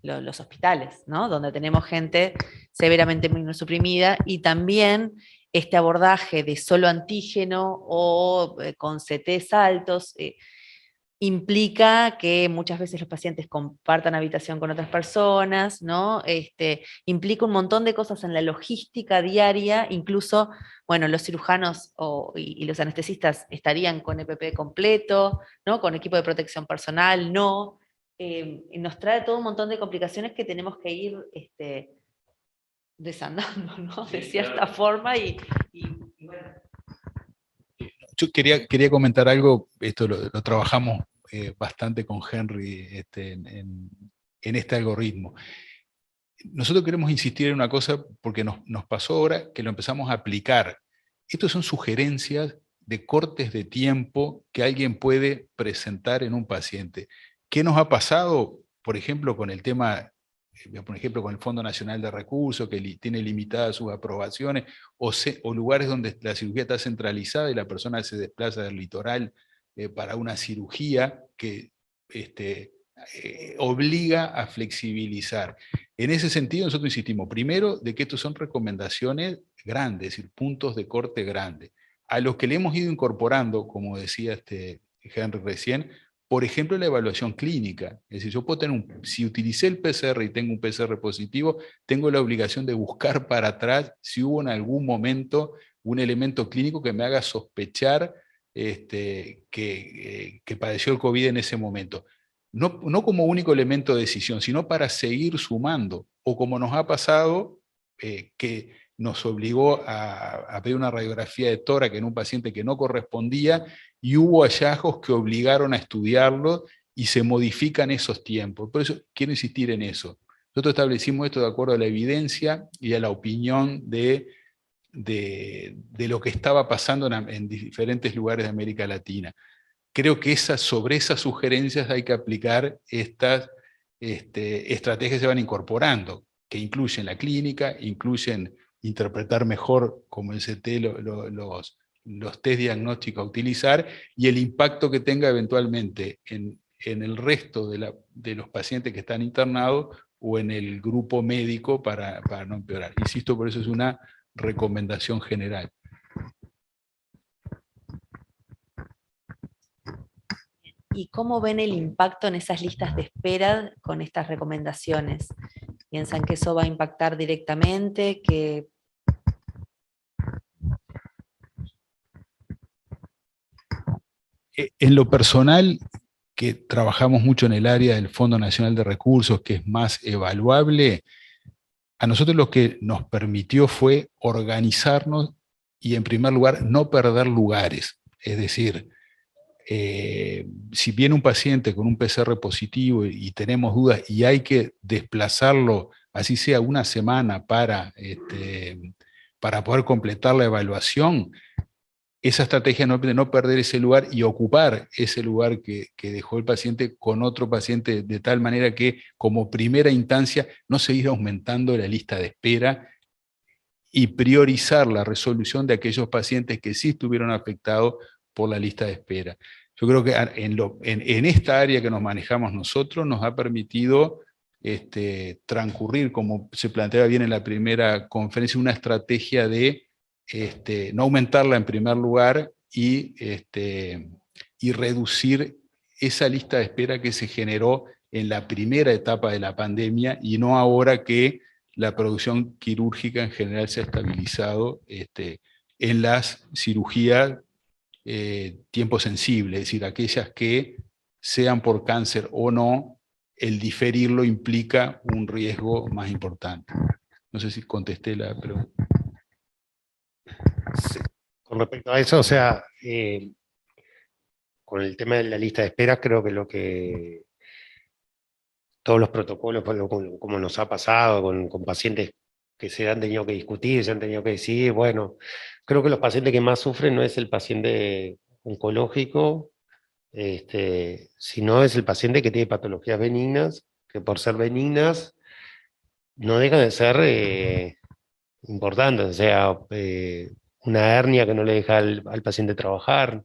los hospitales, ¿no? Donde tenemos gente severamente inmunosuprimida, y también este abordaje de solo antígeno o con CTs altos. Implica que muchas veces los pacientes compartan habitación con otras personas, ¿no? Implica un montón de cosas en la logística diaria, incluso, bueno, los cirujanos y los anestesistas estarían con EPP completo, ¿no? Con equipo de protección personal, no. Nos trae todo un montón de complicaciones que tenemos que ir desandando, ¿no? De cierta forma, y bueno. Yo quería comentar algo, esto lo trabajamos bastante con Henry en este algoritmo. Nosotros queremos insistir en una cosa porque nos pasó ahora que lo empezamos a aplicar. Estos son sugerencias de cortes de tiempo que alguien puede presentar en un paciente. ¿Qué nos ha pasado, por ejemplo, con el tema, por ejemplo, con el Fondo Nacional de Recursos, que tiene limitadas sus aprobaciones, o lugares donde la cirugía está centralizada y la persona se desplaza del litoral para una cirugía que obliga a flexibilizar? En ese sentido, nosotros insistimos, primero, de que estos son recomendaciones grandes, es decir, puntos de corte grande, a los que le hemos ido incorporando, como decía Henry recién, por ejemplo, la evaluación clínica. Es decir, yo puedo tener si utilicé el PCR y tengo un PCR positivo, tengo la obligación de buscar para atrás si hubo en algún momento un elemento clínico que me haga sospechar que padeció el COVID en ese momento. No como único elemento de decisión, sino para seguir sumando, o como nos ha pasado, que nos obligó a pedir una radiografía de tórax en un paciente que no correspondía, y hubo hallazgos que obligaron a estudiarlo y se modifican esos tiempos. Por eso quiero insistir en eso. Nosotros establecimos esto de acuerdo a la evidencia y a la opinión de lo que estaba pasando en diferentes lugares de América Latina. Creo que sobre esas sugerencias hay que aplicar estas estrategias que se van incorporando, que incluyen la clínica, incluyen interpretar mejor como el CT los test diagnósticos a utilizar, y el impacto que tenga eventualmente en el resto de los pacientes que están internados o en el grupo médico para no empeorar. Insisto, por eso es una recomendación general. ¿Y cómo ven el impacto en esas listas de espera con estas recomendaciones? ¿Piensan que eso va a impactar directamente? En lo personal, que trabajamos mucho en el área del Fondo Nacional de Recursos, que es más evaluable, a nosotros lo que nos permitió fue organizarnos y, en primer lugar, no perder lugares. Es decir, si viene un paciente con un PCR positivo y tenemos dudas y hay que desplazarlo, así sea una semana para poder completar la evaluación, esa estrategia de no perder ese lugar y ocupar ese lugar que dejó el paciente con otro paciente, de tal manera que como primera instancia no seguir aumentando la lista de espera y priorizar la resolución de aquellos pacientes que sí estuvieron afectados por la lista de espera. Yo creo que en esta área que nos manejamos nosotros nos ha permitido transcurrir, como se planteaba bien en la primera conferencia, una estrategia de no aumentarla en primer lugar y reducir esa lista de espera que se generó en la primera etapa de la pandemia, y no ahora que la producción quirúrgica en general se ha estabilizado en las cirugías tiempo sensible, es decir, aquellas que sean por cáncer o no, el diferirlo implica un riesgo más importante. No sé si contesté la pregunta. Sí. Con respecto a eso, o sea, con el tema de la lista de espera, creo que todos los protocolos, como nos ha pasado con pacientes que se han tenido que discutir, se han tenido que decidir, bueno, creo que los pacientes que más sufren no es el paciente oncológico, sino es el paciente que tiene patologías benignas, que por ser benignas no dejan de ser importantes, o sea, una hernia que no le deja al paciente trabajar,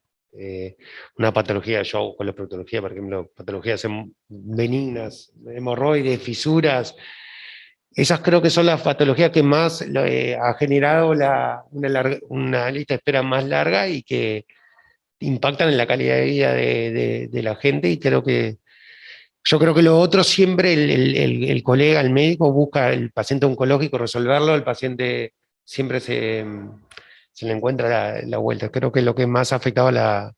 una patología, yo con la proctología, por ejemplo, patologías benignas, hemorroides, fisuras, esas creo que son las patologías que más ha generado una lista de espera más larga y que impactan en la calidad de vida de la gente, y yo creo que lo otro siempre el colega, el médico, busca el paciente oncológico resolverlo, el paciente siempre se le encuentra la vuelta. Creo que lo que más ha afectado a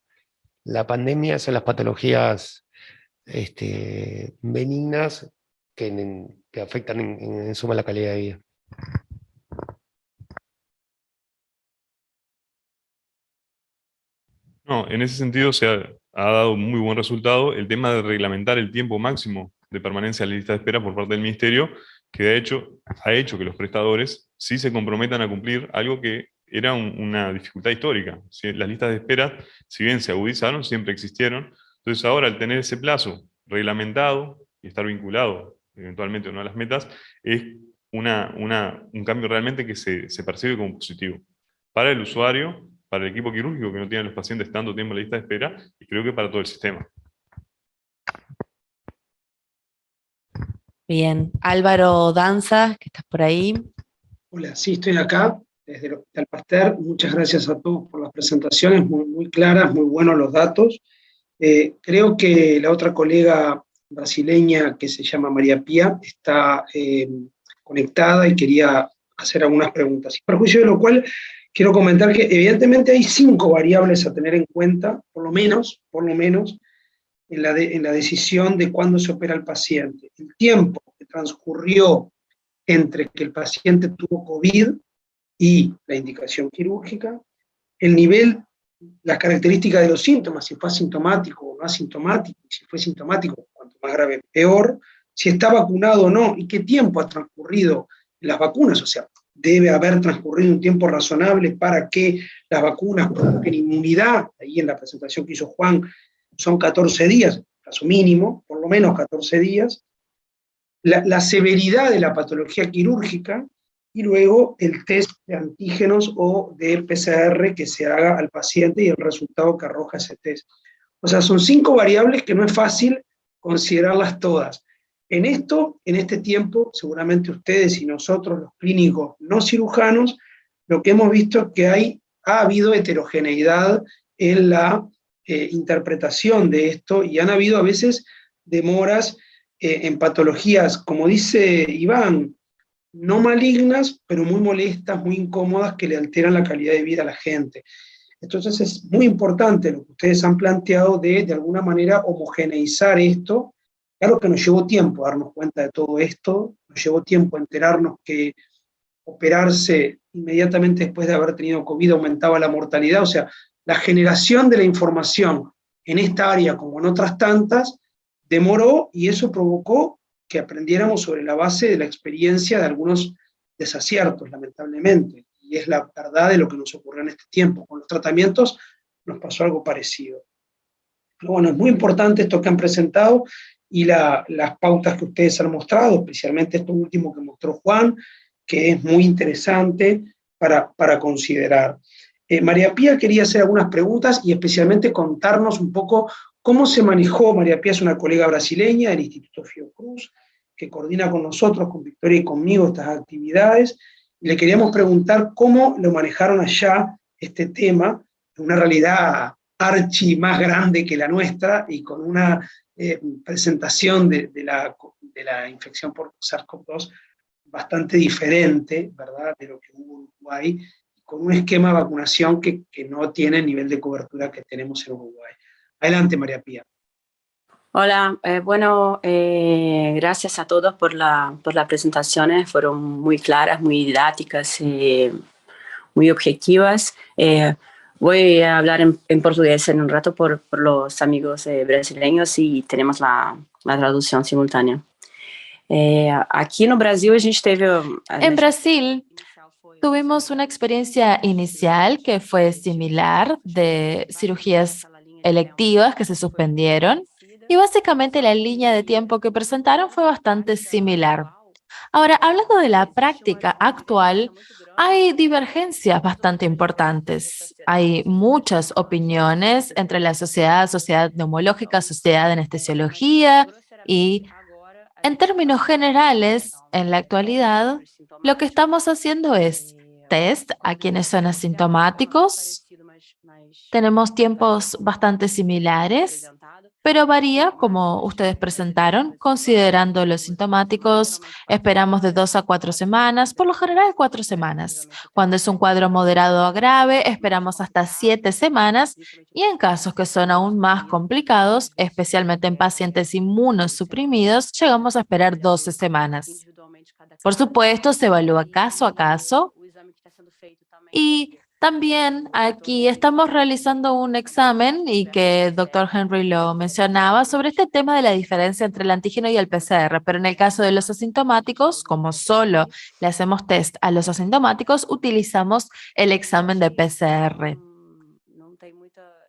la pandemia son las patologías benignas que afectan en suma la calidad de vida. No, en ese sentido ha dado muy buen resultado el tema de reglamentar el tiempo máximo de permanencia en la lista de espera por parte del Ministerio, que de hecho ha hecho que los prestadores sí se comprometan a cumplir algo que era una dificultad histórica. ¿Sí? Las listas de espera, si bien se agudizaron, siempre existieron. Entonces ahora, al tener ese plazo reglamentado y estar vinculado eventualmente o no a las metas, es un cambio realmente que se percibe como positivo para el usuario, para el equipo quirúrgico que no tiene a los pacientes tanto tiempo en la lista de espera, y creo que para todo el sistema. Bien. Álvaro Danza, que estás por ahí. Hola, sí, estoy acá desde el Hospital Pasteur. Muchas gracias a todos por las presentaciones, muy claras, muy buenos los datos. Creo que la otra colega brasileña, que se llama María Pía, está conectada y quería hacer algunas preguntas. Sin perjuicio de lo cual, quiero comentar que evidentemente hay 5 variables a tener en cuenta, por lo menos, en la decisión de cuándo se opera el paciente. El tiempo que transcurrió entre que el paciente tuvo COVID y la indicación quirúrgica, el nivel, las características de los síntomas, si fue asintomático o no asintomático, si fue sintomático, cuanto más grave, peor, si está vacunado o no, y qué tiempo ha transcurrido las vacunas, o sea, debe haber transcurrido un tiempo razonable para que las vacunas provoquen inmunidad. Ahí en la presentación que hizo Juan son 14 días, caso mínimo, por lo menos 14 días, la severidad de la patología quirúrgica, y luego el test de antígenos o de PCR que se haga al paciente y el resultado que arroja ese test. O sea, son 5 variables que no es fácil considerarlas todas. En este tiempo, seguramente ustedes y nosotros, los clínicos no cirujanos, lo que hemos visto es que ha habido heterogeneidad en la interpretación de esto, y han habido a veces demoras en patologías, como dice Iván, no malignas, pero muy molestas, muy incómodas, que le alteran la calidad de vida a la gente. Entonces es muy importante lo que ustedes han planteado de alguna manera homogeneizar esto. Claro que nos llevó tiempo darnos cuenta de todo esto, nos llevó tiempo enterarnos que operarse inmediatamente después de haber tenido COVID aumentaba la mortalidad, o sea, la generación de la información en esta área como en otras tantas demoró, y eso provocó que aprendiéramos sobre la base de la experiencia de algunos desaciertos, lamentablemente, y es la verdad de lo que nos ocurrió en este tiempo. Con los tratamientos nos pasó algo parecido. Pero bueno, es muy importante esto que han presentado y las pautas que ustedes han mostrado, especialmente esto último que mostró Juan, que es muy interesante para considerar. María Pía quería hacer algunas preguntas y especialmente contarnos un poco cómo se manejó. María Pía es una colega brasileña del Instituto Fiocruz, que coordina con nosotros, con Victoria y conmigo, estas actividades, y le queríamos preguntar cómo lo manejaron allá este tema, en una realidad archi más grande que la nuestra, y con una presentación de la infección por SARS-CoV-2 bastante diferente, ¿verdad?, de lo que hubo en Uruguay, con un esquema de vacunación que no tiene el nivel de cobertura que tenemos en Uruguay. Adelante, María Pía. Hola, gracias a todos por las presentaciones, fueron muy claras, muy didácticas y muy objetivas. Voy a hablar en portugués en un rato por los amigos brasileños y tenemos la traducción simultánea. Aquí en Brasil a gente teve... En Brasil tuvimos una experiencia inicial que fue similar de cirugías electivas que se suspendieron y básicamente la línea de tiempo que presentaron fue bastante similar. Ahora, hablando de la práctica actual, hay divergencias bastante importantes. Hay muchas opiniones entre la Sociedad Neumológica, Sociedad de Anestesiología y en términos generales, en la actualidad, lo que estamos haciendo es test a quienes son asintomáticos. Tenemos tiempos bastante similares, pero varía, como ustedes presentaron, considerando los sintomáticos, esperamos de 2 a 4 semanas, por lo general 4 semanas. Cuando es un cuadro moderado a grave, esperamos hasta 7 semanas y en casos que son aún más complicados, especialmente en pacientes inmunosuprimidos, llegamos a esperar 12 semanas. Por supuesto, se evalúa caso a caso y también aquí estamos realizando un examen y que el doctor Henry lo mencionaba sobre este tema de la diferencia entre el antígeno y el PCR, pero en el caso de los asintomáticos, como solo le hacemos test a los asintomáticos, utilizamos el examen de PCR.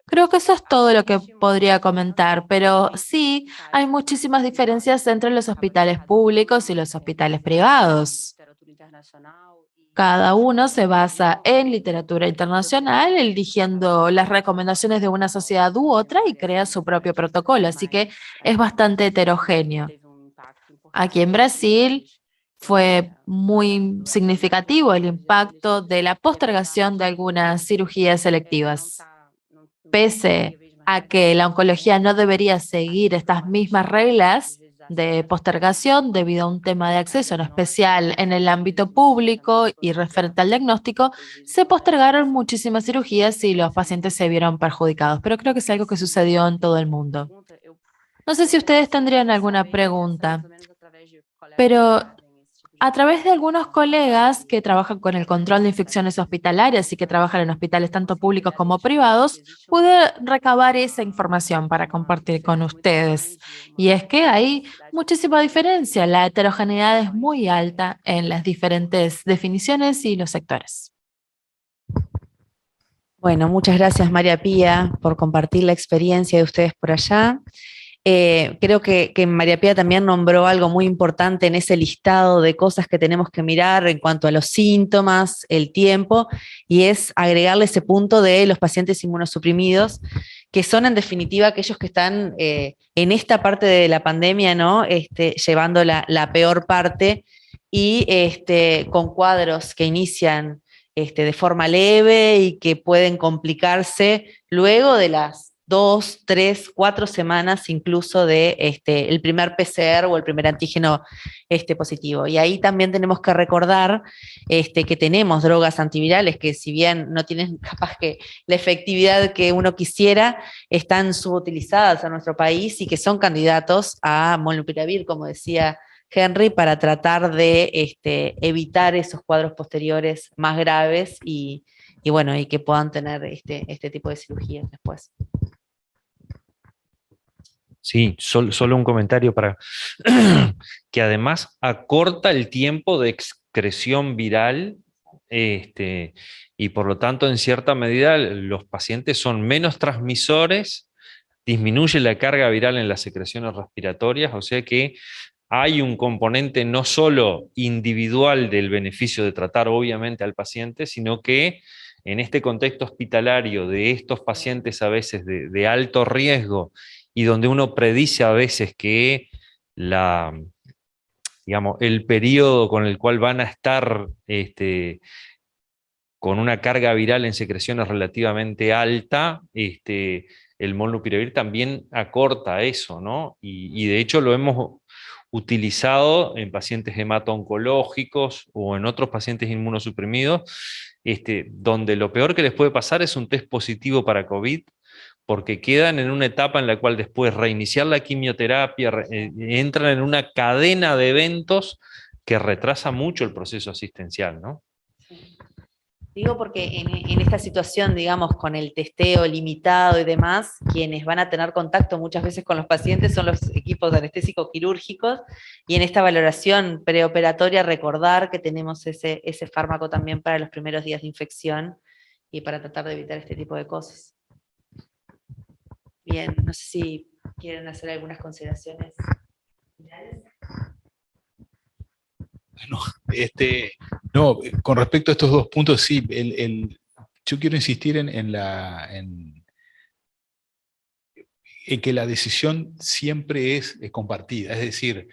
Creo que eso es todo lo que podría comentar, pero sí hay muchísimas diferencias entre los hospitales públicos y los hospitales privados. Cada uno se basa en literatura internacional, eligiendo las recomendaciones de una sociedad u otra y crea su propio protocolo, así que es bastante heterogéneo. Aquí en Brasil fue muy significativo el impacto de la postergación de algunas cirugías selectivas. Pese a que la oncología no debería seguir estas mismas reglas de postergación debido a un tema de acceso, en especial en el ámbito público y referente al diagnóstico, se postergaron muchísimas cirugías y los pacientes se vieron perjudicados, pero creo que es algo que sucedió en todo el mundo. No sé si ustedes tendrían alguna pregunta, pero a través de algunos colegas que trabajan con el control de infecciones hospitalarias y que trabajan en hospitales tanto públicos como privados, pude recabar esa información para compartir con ustedes. Y es que hay muchísima diferencia, la heterogeneidad es muy alta en las diferentes definiciones y los sectores. Bueno, muchas gracias María Pía por compartir la experiencia de ustedes por allá. Creo que María Pía también nombró algo muy importante en ese listado de cosas que tenemos que mirar en cuanto a los síntomas, el tiempo, y es agregarle ese punto de los pacientes inmunosuprimidos, que son en definitiva aquellos que están en esta parte de la pandemia, ¿no? Llevando la peor parte y con cuadros que inician de forma leve y que pueden complicarse luego de las 2, 3, 4 semanas incluso de el primer PCR o el primer antígeno positivo. Y ahí también tenemos que recordar que tenemos drogas antivirales que si bien no tienen capaz que la efectividad que uno quisiera, están subutilizadas a nuestro país y que son candidatos a molnupiravir, como decía Henry, para tratar de evitar esos cuadros posteriores más graves y bueno, y que puedan tener este tipo de cirugías después. Sí, solo un comentario para que además acorta el tiempo de excreción viral y por lo tanto en cierta medida los pacientes son menos transmisores, disminuye la carga viral en las secreciones respiratorias, o sea que hay un componente no solo individual del beneficio de tratar obviamente al paciente, sino que en este contexto hospitalario de estos pacientes a veces de alto riesgo y donde uno predice a veces que el periodo con el cual van a estar con una carga viral en secreciones relativamente alta, el molnupiravir también acorta eso, ¿no? Y de hecho lo hemos utilizado en pacientes hemato-oncológicos o en otros pacientes inmunosuprimidos, donde lo peor que les puede pasar es un test positivo para COVID, porque quedan en una etapa en la cual después reiniciar la quimioterapia, entran en una cadena de eventos que retrasa mucho el proceso asistencial, ¿no? Digo porque en esta situación, digamos, con el testeo limitado y demás, quienes van a tener contacto muchas veces con los pacientes son los equipos anestésicos quirúrgicos, y en esta valoración preoperatoria recordar que tenemos ese fármaco también para los primeros días de infección y para tratar de evitar este tipo de cosas. Bien, no sé si quieren hacer algunas consideraciones finales. No, con respecto a estos dos puntos, sí, yo quiero insistir en que la decisión siempre es compartida, es decir,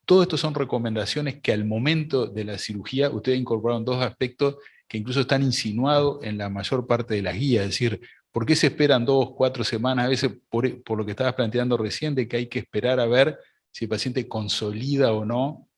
todo esto son recomendaciones que al momento de la cirugía ustedes incorporaron dos aspectos que incluso están insinuados en la mayor parte de las guías, es decir, ¿por qué se esperan 2, 4 semanas? A veces por lo que estabas planteando recién, de que hay que esperar a ver si el paciente consolida o no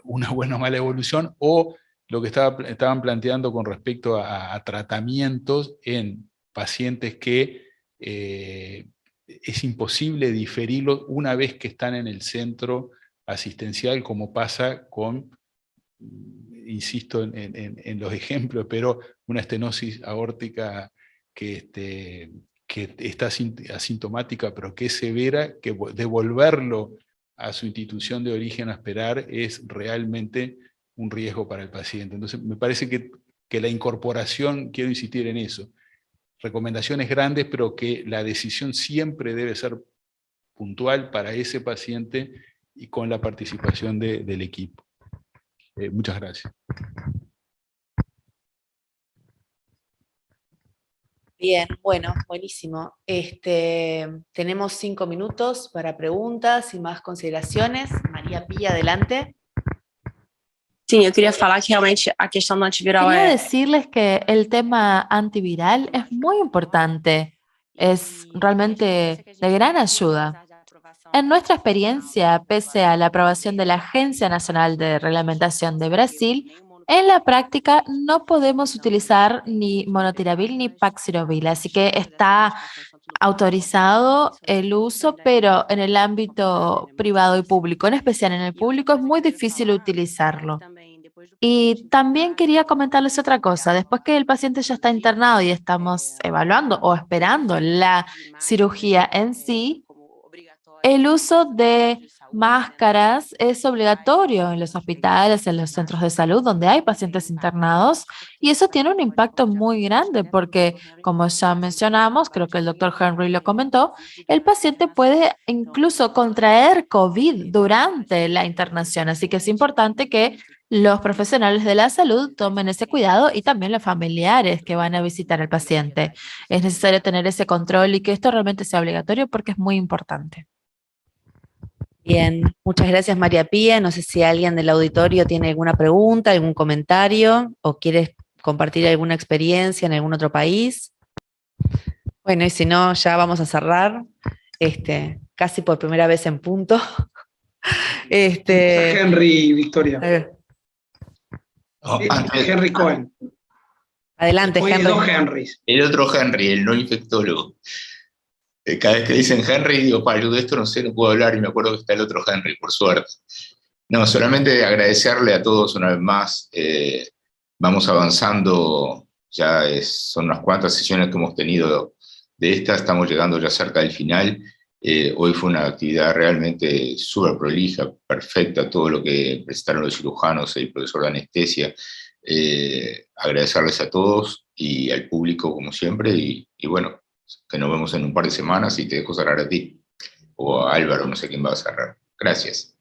una buena o mala evolución, o lo que estaban planteando con respecto a tratamientos en pacientes que es imposible diferirlos una vez que están en el centro asistencial, como pasa con, insisto en los ejemplos, pero una estenosis aórtica que está asintomática, pero que es severa, que devolverlo a su institución de origen a esperar es realmente un riesgo para el paciente. Entonces, me parece que la incorporación, quiero insistir en eso, recomendaciones grandes, pero que la decisión siempre debe ser puntual para ese paciente y con la participación del equipo. Muchas gracias. Bien, bueno, buenísimo. Tenemos 5 minutos para preguntas y más consideraciones. María Pía, adelante. Sim, eu queria falar que realmente a questão do antiviral Quería decirles que el tema antiviral es muy importante, es realmente de gran ayuda. En nuestra experiencia, pese a la aprobación de la Agencia Nacional de Reglamentación de Brasil, en la práctica no podemos utilizar ni monotiravir ni paxilovir, así que está autorizado el uso, pero en el ámbito privado y público, en especial en el público, es muy difícil utilizarlo. Y también quería comentarles otra cosa. Después que el paciente ya está internado y estamos evaluando o esperando la cirugía en sí, el uso de máscaras es obligatorio en los hospitales, en los centros de salud donde hay pacientes internados, y eso tiene un impacto muy grande porque, como ya mencionamos, creo que el doctor Henry lo comentó, el paciente puede incluso contraer COVID durante la internación, así que es importante que los profesionales de la salud tomen ese cuidado y también los familiares que van a visitar al paciente. Es necesario tener ese control y que esto realmente sea obligatorio porque es muy importante. Bien, muchas gracias María Pía. No sé si alguien del auditorio tiene alguna pregunta, algún comentario o quiere compartir alguna experiencia en algún otro país. Bueno, y si no, ya vamos a cerrar, casi por primera vez en punto. Henry, Victoria. Henry Cohen. Adelante, Henry. Henry. Dos Henrys. El otro Henry, el no infectólogo. Cada vez que dicen Henry, digo, para yo de esto no sé, no puedo hablar, y me acuerdo que está el otro Henry, por suerte. No, solamente agradecerle a todos una vez más. Vamos avanzando, ya son unas cuantas sesiones que hemos tenido de esta, estamos llegando ya cerca del final. Hoy fue una actividad realmente súper prolija, perfecta, todo lo que presentaron los cirujanos y el profesor de anestesia. Agradecerles a todos y al público como siempre, y bueno, que nos vemos en un par de semanas, y te dejo cerrar a ti, o a Álvaro, no sé quién va a cerrar. Gracias.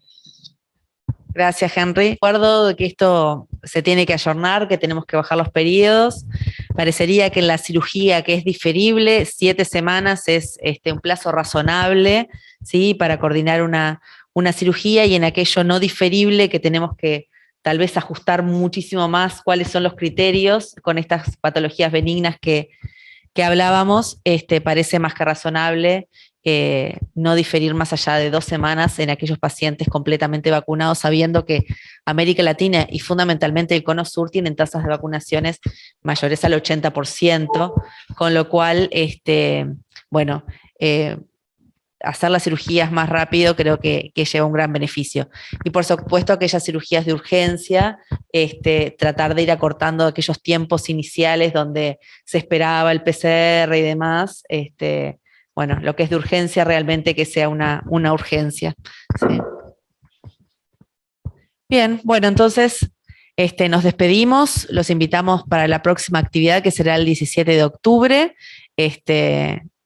Gracias, Henry. Recuerdo que esto se tiene que ayornar, que tenemos que bajar los periodos. Parecería que en la cirugía que es diferible, 7 semanas es un plazo razonable, ¿sí?, para coordinar una cirugía, y en aquello no diferible que tenemos que tal vez ajustar muchísimo más cuáles son los criterios con estas patologías benignas que hablábamos, parece más que razonable no diferir más allá de 2 semanas en aquellos pacientes completamente vacunados, sabiendo que América Latina y fundamentalmente el Cono Sur tienen tasas de vacunaciones mayores al 80%, con lo cual, bueno, hacer las cirugías más rápido creo que lleva un gran beneficio. Y por supuesto aquellas cirugías de urgencia, tratar de ir acortando aquellos tiempos iniciales donde se esperaba el PCR y demás, bueno, lo que es de urgencia realmente que sea una urgencia. ¿Sí? Bien, bueno, entonces nos despedimos, los invitamos para la próxima actividad que será el 17 de octubre,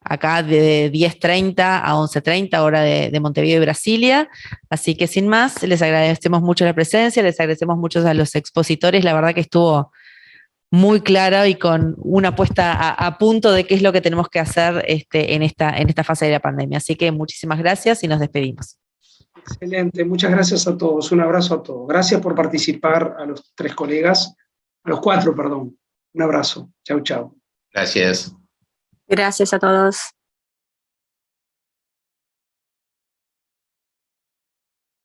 acá de 10:30 a 11:30, hora de Montevideo y Brasilia. Así que sin más, les agradecemos mucho la presencia, les agradecemos mucho a los expositores, la verdad que estuvo muy clara y con una puesta a punto de qué es lo que tenemos que hacer en esta fase de la pandemia. Así que muchísimas gracias y nos despedimos. Excelente, muchas gracias a todos, un abrazo a todos. Gracias por participar a los 3 colegas, a los 4, perdón. Un abrazo, chau, chau. Gracias. Gracias a todos.